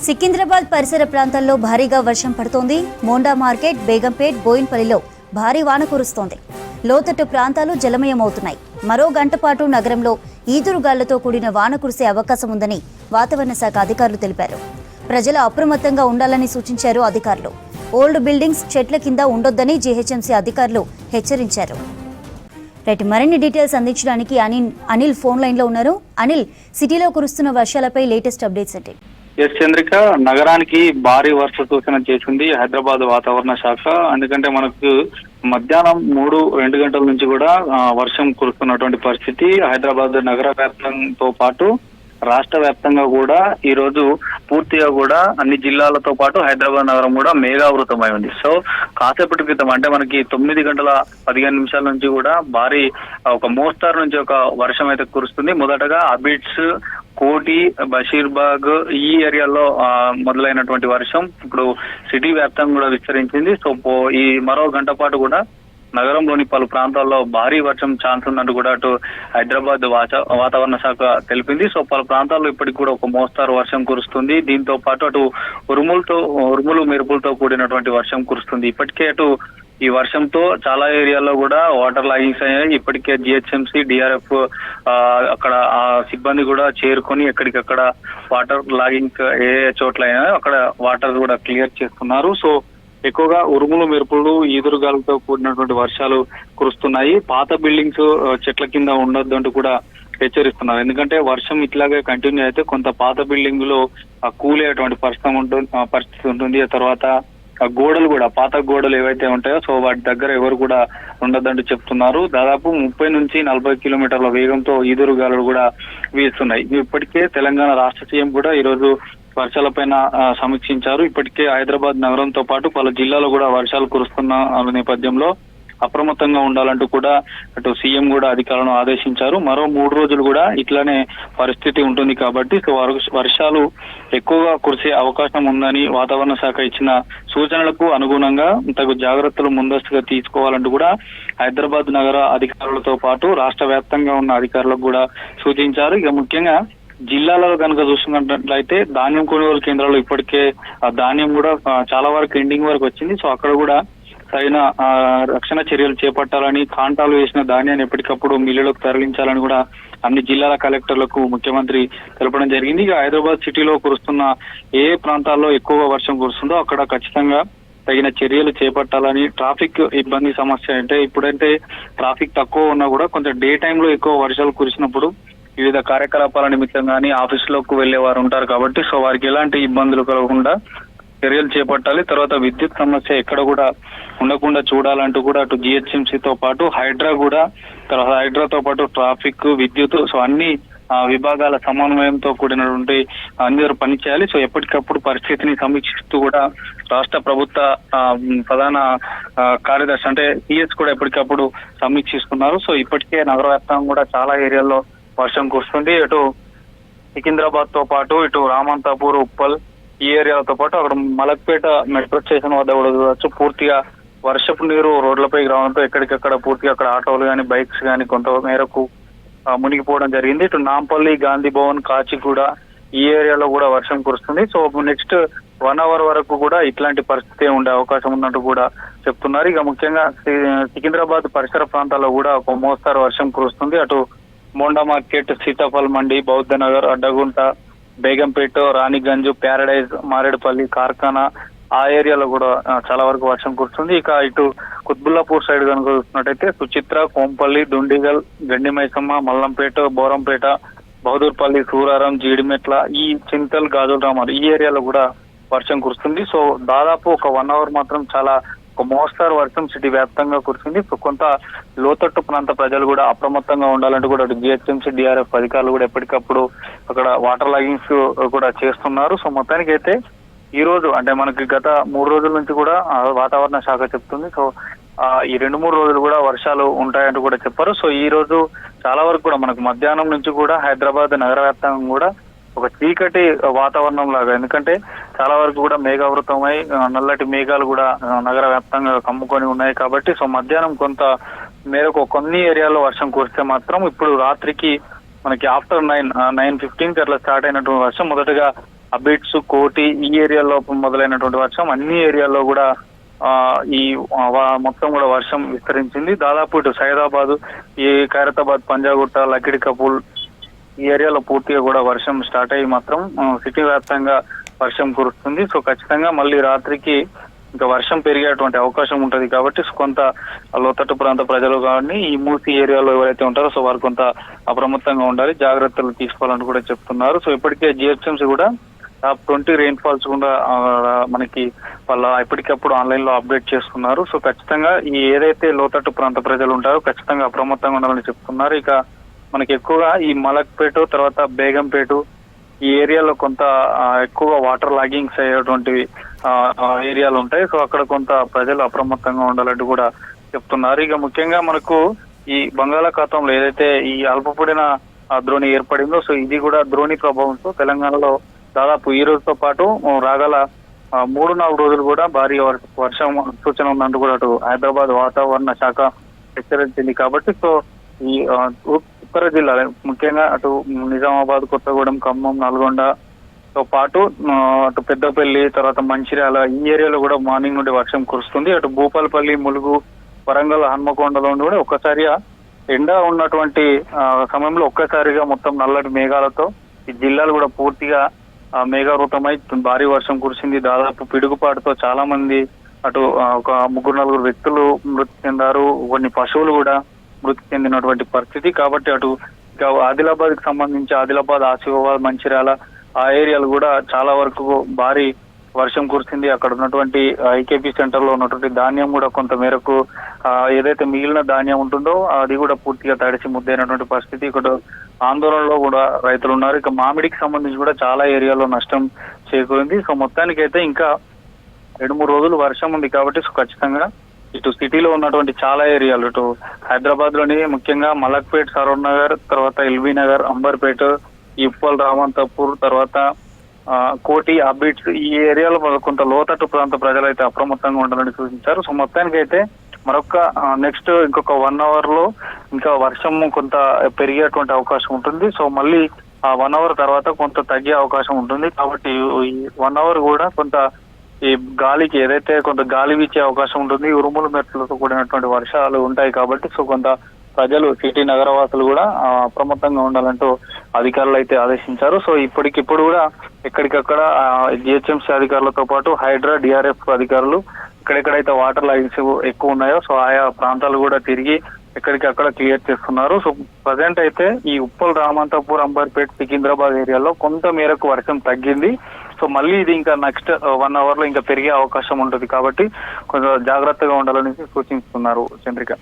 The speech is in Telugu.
సికింద్రాబాద్ పరిసర ప్రాంతాల్లో భారీగా వర్షం పడుతోంది. మోండా మార్కెట్, బేగంపేట్, బోయిన్పల్లిలో భారీ వాన కురుస్తోంది. లోతట్టు ప్రాంతాలు జలమయమవుతున్నాయి. మరో గంట పాటు నగరంలో ఈదురుగాళ్లతో కూడిన వాన కురిసే అవకాశం ఉందని వాతావరణ శాఖ అధికారులు తెలిపారు. ప్రజలు అప్రమత్తంగా ఉండాలని సూచించారు అధికారులు. ఓల్డ్ బిల్డింగ్స్, చెట్ల కింద ఉండొద్దని జీహెచ్ఎంసీ అధికారులు హెచ్చరించారు. మరిన్ని డీటెయిల్స్ అందించడానికి అనిల్ ఫోన్ లైన్ లో ఉన్నారు. అనిల్, సిటీలో కురుస్తున్న వర్షాలపై లేటెస్ట్ అప్డేట్స్ ఏంటి? ఎస్ చంద్రిక, నగరానికి భారీ వర్ష సూచన చేసింది హైదరాబాద్ వాతావరణ శాఖ. ఎందుకంటే మనకు మధ్యాహ్నం 2 గంటల నుంచి కూడా వర్షం కురుస్తున్నటువంటి పరిస్థితి. హైదరాబాద్ నగర వ్యాప్తంతో పాటు రాష్ట్ర వ్యాప్తంగా కూడా ఈ రోజు పూర్తిగా కూడా అన్ని జిల్లాలతో పాటు హైదరాబాద్ నగరం కూడా మేఘావృతమై ఉంది. సో కాసేపటి క్రితం అంటే మనకి 9:15 నుంచి కూడా భారీ ఒక మోస్తారు నుంచి ఒక వర్షం అయితే కురుస్తుంది. మొదటగా అబిడ్స్, కోటి, బషీర్బాగ్ ఈ ఏరియాలో మొదలైనటువంటి వర్షం ఇప్పుడు సిటీ వ్యాప్తంగా కూడా విస్తరించింది. సో ఈ మరో గంట పాటు కూడా నగరంలోని పలు ప్రాంతాల్లో భారీ వర్షం ఛాన్స్ ఉందంటూ కూడా అటు హైదరాబాద్ వాతావరణ శాఖ తెలిపింది. సో పలు ప్రాంతాల్లో ఇప్పటికి కూడా ఒక మోస్తారు వర్షం కురుస్తుంది. దీంతో పాటు అటు ఉరుములు మెరుపులతో కూడినటువంటి వర్షం కురుస్తుంది. ఇప్పటికే అటు ఈ వర్షంతో చాలా ఏరియాల్లో కూడా వాటర్ లాగింగ్స్ అయ్యాయి. ఇప్పటికే జిహెచ్ఎంసీ, డిఆర్ఎఫ్ అక్కడ ఆ సిబ్బంది కూడా చేరుకొని ఎక్కడికక్కడ వాటర్ లాగింగ్ ఏ చోట్ల అయినా అక్కడ వాటర్ కూడా క్లియర్ చేస్తున్నారు. సో ఎక్కువగా ఉరుములు మెరుపులు, ఈదురుగాలతో కూడినటువంటి వర్షాలు కురుస్తున్నాయి. పాత బిల్డింగ్స్, చెట్ల కింద ఉండొద్దు అంటూ కూడా హెచ్చరిస్తున్నారు. ఎందుకంటే వర్షం ఇట్లాగే కంటిన్యూ అయితే కొంత పాత బిల్డింగ్ లో కూలేటువంటి పరిస్థితి ఉంటుంది. ఆ తర్వాత గోడలు కూడా, పాత గోడలు ఏవైతే ఉంటాయో సో వాటి దగ్గర ఎవరు కూడా ఉండొద్దంటూ చెప్తున్నారు. దాదాపు 30 నుంచి 40 కిలోమీటర్ల వేగంతో ఈదురుగాలు కూడా వీస్తున్నాయి. ఇప్పటికే తెలంగాణ రాష్ట్ర సీఎం కూడా ఈరోజు వర్షాలపైన సమీక్షించారు. ఇప్పటికే హైదరాబాద్ నగరంతో పాటు పలు జిల్లాలో కూడా వర్షాలు కురుస్తున్న నేపథ్యంలో అప్రమత్తంగా ఉండాలంటూ కూడా అటు సీఎం కూడా అధికారులను ఆదేశించారు. మరో 3 రోజులు కూడా ఇట్లానే పరిస్థితి ఉంటుంది కాబట్టి సో వర్షాలు ఎక్కువగా కురిసే అవకాశం ఉందని వాతావరణ శాఖ ఇచ్చిన సూచనలకు అనుగుణంగా తగు జాగ్రత్తలు ముందస్తుగా తీసుకోవాలంటూ కూడా హైదరాబాద్ నగర అధికారులతో పాటు రాష్ట్ర వ్యాప్తంగా ఉన్న అధికారులకు కూడా సూచించారు. ఇక ముఖ్యంగా జిల్లాలలో కనుక చూసుకున్నట్లయితే ధాన్యం కొనుగోలు కేంద్రాలు ఇప్పటికే ధాన్యం కూడా చాలా వరకు ఎండింగ్ వరకు వచ్చింది. సో అక్కడ కూడా సరైన రక్షణ చర్యలు చేపట్టాలని, కాంటాలు వేసిన ధాన్యాన్ని ఎప్పటికప్పుడు మిల్లులకు తరలించాలని కూడా అన్ని జిల్లాల కలెక్టర్లకు ముఖ్యమంత్రి తెలపడం జరిగింది. ఇక హైదరాబాద్ సిటీలో కురుస్తున్న ఏ ప్రాంతాల్లో ఎక్కువగా వర్షం కురుస్తుందో అక్కడ ఖచ్చితంగా తగిన చర్యలు చేపట్టాలని, ట్రాఫిక్ ఇబ్బంది సమస్య అంటే ఇప్పుడంటే ట్రాఫిక్ తక్కువ ఉన్నా కూడా కొంచెం డే టైంలో ఎక్కువ వర్షాలు కురిసినప్పుడు వివిధ కార్యకలాపాల నిమిత్తం కానీ ఆఫీసులోకి వెళ్లే వారు ఉంటారు కాబట్టి సో వారికి ఎలాంటి ఇబ్బందులు కలగకుండా చర్యలు చేపట్టాలి. తర్వాత విద్యుత్ సమస్య ఎక్కడ కూడా ఉండకుండా చూడాలంటూ కూడా అటు జిహెచ్ఎంసీతో పాటు హైడ్రాతో పాటు ట్రాఫిక్, విద్యుత్ సో అన్ని విభాగాల సమన్వయంతో కూడినటువంటి అందరూ పనిచేయాలి. సో ఎప్పటికప్పుడు పరిస్థితిని సమీక్షిస్తూ కూడా రాష్ట్ర ప్రభుత్వ ప్రధాన కార్యదర్శి అంటే సిఎస్ కూడా ఎప్పటికప్పుడు సమీక్షిస్తున్నారు. సో ఇప్పటికే నగర వ్యాప్తంగా కూడా చాలా ఏరియాల్లో వర్షం కురుస్తుంది. ఇటు సికింద్రాబాద్ తో పాటు ఇటు రామంతాపూర్, ఉప్పల్ ఈ ఏరియాలతో పాటు అక్కడ మలక్పేట మెట్రో స్టేషన్ వద్ద కూడా చూడవచ్చు పూర్తిగా వర్షపు నీరు రోడ్లపైకి రావడంతో ఎక్కడికక్కడ పూర్తిగా అక్కడ ఆటోలు కానీ బైక్స్ కానీ కొంత మేరకు మునిగిపోవడం జరిగింది. ఇటు నాంపల్లి, గాంధీ భవన్, కాచిగూడ ఈ ఏరియాలో కూడా వర్షం కురుస్తుంది. సో నెక్స్ట్ 1 అవర్ వరకు కూడా ఇట్లాంటి పరిస్థితి ఉండే అవకాశం ఉన్నట్టు కూడా చెప్తున్నారు. ఇక ముఖ్యంగా సికింద్రాబాద్ పరిసర ప్రాంతాల్లో కూడా ఒక మోస్తారు వర్షం కురుస్తుంది. అటు మోండా మార్కెట్, సీతాఫల్ మండి, బౌద్ధ నగర్, అడ్డగుంట, బేగంపేట, రాణిగంజ్, ప్యారడైజ్, మారేడుపల్లి, కార్ఖానా ఆ ఏరియాలో కూడా చాలా వరకు వర్షం కురుస్తుంది. ఇక ఇటు కుత్బుల్లాపూర్ సైడ్ కనుక చూస్తున్నట్టయితే సుచిత్ర, కోంపల్లి, దుండిగల్, గండి మైసమ్మ, మల్లంపేట, బోరంపేట, బహదూర్పల్లి, సూరారం, జీడిమెట్ల, ఈ చింతల్, గాజుల రామారు ఈ ఏరియాలో కూడా వర్షం కురుస్తుంది. సో దాదాపు ఒక 1 అవర్ మాత్రం చాలా ఒక మోస్తారు వర్షం సిటీ వ్యాప్తంగా కురిసింది. కొంత లోతట్టు ప్రాంత ప్రజలు కూడా అప్రమత్తంగా ఉండాలంటూ కూడా జిహెచ్ఎంసీ, డిఆర్ఎఫ్ అధికారులు కూడా ఎప్పటికప్పుడు అక్కడ వాటర్ లాగింగ్స్ కూడా చేస్తున్నారు. సో మొత్తానికి అయితే ఈ రోజు అంటే మనకి గత 3 రోజుల నుంచి కూడా వాతావరణ శాఖ చెప్తుంది. సో ఈ 2-3 రోజులు కూడా వర్షాలు ఉంటాయంటూ కూడా చెప్పారు. సో ఈ రోజు చాలా వరకు కూడా మనకు మధ్యాహ్నం నుంచి కూడా హైదరాబాద్ నగర వ్యాప్తంగా కూడా ఒక చీకటి వాతావరణం లాగా, ఎందుకంటే చాలా వరకు కూడా మేఘావృతమై నల్లటి మేఘాలు కూడా నగర వ్యాప్తంగా కమ్ముకొని ఉన్నాయి కాబట్టి సో మధ్యాహ్నం కొంత మేరకు కొన్ని ఏరియాలో వర్షం కురిస్తే మాత్రం ఇప్పుడు రాత్రికి మనకి ఆఫ్టర్ 9:15 అట్లా స్టార్ట్ అయినటువంటి వర్షం మొదటగా అబిడ్స్, కోటి ఈ ఏరియాలో మొదలైనటువంటి వర్షం అన్ని ఏరియాల్లో కూడా ఈ మొత్తం కూడా వర్షం విస్తరించింది. దాదాపు ఇటు సైదాబాద్, ఈ ఖైరతాబాద్, పంజాగుట్ట, లకిడి కపూల్ ఈ ఏరియాలో పూర్తిగా కూడా వర్షం స్టార్ట్ అయ్యి మాత్రం సిటీ వ్యాప్తంగా వర్షం కురుస్తుంది. సో ఖచ్చితంగా మళ్ళీ రాత్రికి ఇంకా వర్షం పెరిగేటువంటి అవకాశం ఉంటది కాబట్టి కొంత లోతట్టు ప్రాంత ప్రజలు కానీ ఈ మూసి ఏరియాలో ఎవరైతే ఉంటారో సో వారు కొంత అప్రమత్తంగా ఉండాలి, జాగ్రత్తలు తీసుకోవాలని కూడా చెప్తున్నారు. సో ఇప్పటికే జిహెచ్ఎంసీ కూడా టాప్ 20 రెయిన్ ఫాల్స్ కూడా మనకి వాళ్ళ ఎప్పటికప్పుడు ఆన్లైన్ లో అప్డేట్ చేస్తున్నారు. సో ఖచ్చితంగా ఈ ఏదైతే లోతట్టు ప్రాంత ప్రజలు ఉంటారో ఖచ్చితంగా అప్రమత్తంగా ఉండాలని చెప్తున్నారు. ఇక మనకి ఎక్కువగా ఈ మలక్పేట తర్వాత బేగంపేట ఈ ఏరియాలో కొంత ఎక్కువగా వాటర్ లాగింగ్స్ అయ్యేటువంటివి ఏరియాలు ఉంటాయి. సో అక్కడ కొంత ప్రజలు అప్రమత్తంగా ఉండాలంటూ కూడా చెప్తున్నారు. ఇక ముఖ్యంగా మనకు ఈ బంగాళాఖాతంలో ఏదైతే ఈ అల్పపీడన ద్రోణి ఏర్పడిందో సో ఇది కూడా ద్రోణి ప్రభావంతో తెలంగాణలో దాదాపు ఈ రోజుతో పాటు రాగల 3-4 రోజులు కూడా భారీ వర్షం సూచన ఉందంటూ కూడా అటు హైదరాబాద్ వాతావరణ శాఖ హెచ్చరించింది. కాబట్టి సో ఈ ఉత్తర జిల్లాలు ముఖ్యంగా అటు నిజామాబాద్, కొత్తగూడెం, ఖమ్మం, నల్గొండతో పాటు అటు పెద్దపల్లి, తర్వాత మంచిర్యాల ఈ ఏరియాలో కూడా మార్నింగ్ నుండి వర్షం కురుస్తుంది. అటు భూపాలపల్లి, ములుగు, వరంగల్, హన్మకొండలో కూడా ఒక్కసారిగా ఎండ ఉన్నటువంటి సమయంలో ఒక్కసారిగా మొత్తం నల్లటి మేఘాలతో ఈ జిల్లాలు కూడా పూర్తిగా మేఘావృతమై భారీ వర్షం కురిసింది. దాదాపు పిడుగుపాటుతో చాలా మంది అటు ఒక 3-4 వ్యక్తులు మృతి చెందారు, కొన్ని పశువులు కూడా మృతి చెందినటువంటి పరిస్థితి. కాబట్టి అటు ఆదిలాబాద్ కి సంబంధించి ఆదిలాబాద్, ఆసిఫాబాద్, మంచిర్యాల ఆ ఏరియాలు కూడా చాలా వరకు భారీ వర్షం కురిసింది. అక్కడ ఉన్నటువంటి ఐకేపీ సెంటర్ లో ఉన్నటువంటి ధాన్యం కూడా కొంత మేరకు ఏదైతే మిగిలిన ధాన్యం ఉంటుందో అది కూడా పూర్తిగా తడిసి ముద్దైనటువంటి పరిస్థితి. ఇక్కడ ఆందోళనలో కూడా రైతులు ఉన్నారు. ఇక మామిడికి సంబంధించి కూడా చాలా ఏరియాలో నష్టం చేకూరింది. సో మొత్తానికైతే ఇంకా 2-3 రోజులు వర్షం ఉంది కాబట్టి సో ఖచ్చితంగా ఇటు సిటీలో ఉన్నటువంటి చాలా ఏరియాలు ఇటు హైదరాబాద్ లోని ముఖ్యంగా మలక్పేట్, సరూర్ నగర్, తర్వాత ఎల్బీ నగర్, అంబర్పేట, ఉప్పల్, రామంతపూర్, తర్వాత కోటి, అబిడ్స్ ఈ ఏరియాలో కొంత లోతట్టు ప్రాంత ప్రజలు అయితే అప్రమత్తంగా ఉండాలని సూచించారు. సో మొత్తానికి అయితే మరొక నెక్స్ట్ ఇంకొక 1 అవర్ లో ఇంకా వర్షం కొంత పెరిగేటువంటి అవకాశం ఉంటుంది. సో మళ్ళీ ఆ 1 అవర్ తర్వాత కొంత తగ్గే అవకాశం ఉంటుంది. కాబట్టి ఈ 1 అవర్ కూడా కొంత ఈ గాలికి ఏదైతే కొంత గాలి వీచే అవకాశం ఉంటుంది, ఉరుములు మెరుపులతో కూడినటువంటి వర్షాలు ఉంటాయి. కాబట్టి సో కొంత ప్రజలు సిటీ నగరవాసులు కూడా అప్రమత్తంగా ఉండాలంటూ అధికారులు అయితే ఆదేశించారు. సో ఇప్పటికిప్పుడు కూడా ఎక్కడికక్కడ జిహెచ్ఎంసీ అధికారులతో పాటు హైడ్రా, డిఆర్ఎఫ్ అధికారులు ఎక్కడెక్కడైతే వాటర్ లైన్స్ ఎక్కువ ఉన్నాయో సో ఆయా ప్రాంతాలు కూడా తిరిగి ఎక్కడికక్కడ క్లియర్ చేస్తున్నారు. సో ప్రజెంట్ అయితే ఈ ఉప్పల్, రామంతపూర్, అంబర్పేట్, సికింద్రాబాద్ ఏరియాలో కొంత మేరకు వర్షం తగ్గింది. సో మళ్ళీ ఇది ఇంకా నెక్స్ట్ 1 అవర్ లో ఇంకా పెరిగే అవకాశం ఉంటుంది. కాబట్టి కొంచెం జాగ్రత్తగా ఉండాలని సూచిస్తున్నారు చంద్రిక.